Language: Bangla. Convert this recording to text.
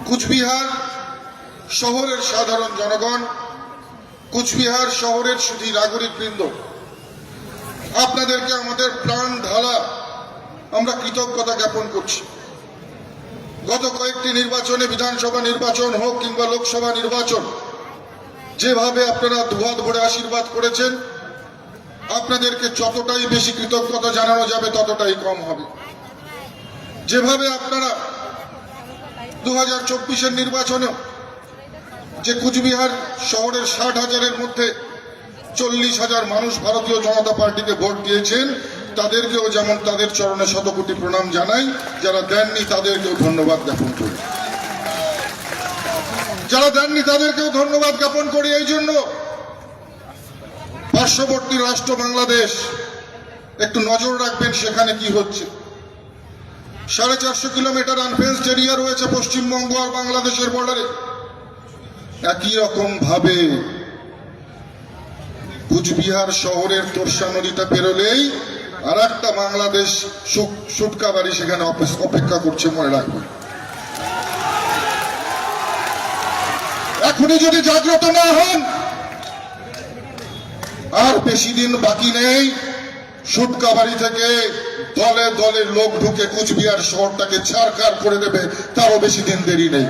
কুচবিহার শহরের সাধারণ জনগণ, কুচবিহার শহরের সুধী নাগরিকবৃন্দ, আপনাদেরকে আমাদের প্রাণ ঢালা আমরা কৃতজ্ঞতা জ্ঞাপন করছি। গত কয়েকটি নির্বাচনে, বিধানসভা নির্বাচন হোক কিংবা লোকসভা নির্বাচন, যেভাবে আপনারা দুহাত ভরে আশীর্বাদ করেছেন, আপনাদেরকে যতটাই বেশি কৃতজ্ঞতা জানানো যাবে ততটাই কম হবে। যেভাবে আপনারা 2024-এর নির্বাচনে যে কুচবিহার শহরের 60,000-এর মধ্যে 40,000 মানুষ ভারতীয় জনতা পার্টিকে ভোট দিয়েছেন, তাদেরকেও যেমন তাদের চরণে শতকোটি প্রণাম জানাই। যারা দেননি তাদেরকেও ধন্যবাদ জ্ঞাপন করি। যারা দেননি তাদেরকেও ধন্যবাদ জ্ঞাপন করি। এই জন্য পার্শ্ববর্তী রাষ্ট্র বাংলাদেশ, একটু নজর রাখবেন সেখানে কি হচ্ছে। 450 কিলোমিটার আনফেন্সড এরিয়া রয়েছে পশ্চিমবঙ্গ আর বাংলাদেশের বর্ডারে। একই রকম ভাবে কুচবিহার শহরের তোরসা নদীটা পেরোলেই আর একটা বাংলাদেশ সুটকাবাড়ি সেখানে অপেক্ষা করছে, মনে রাখবেন। এখনই যদি জাগ্রত না হন, আর বেশি দিন বাকি নেই। সুটকাবাড়ি থেকে দলে দলে লোক ঢুকে কুচবিহার শহরটাকে ছারখার করে দেবে, তারও বেশি দিন দেরি নেই।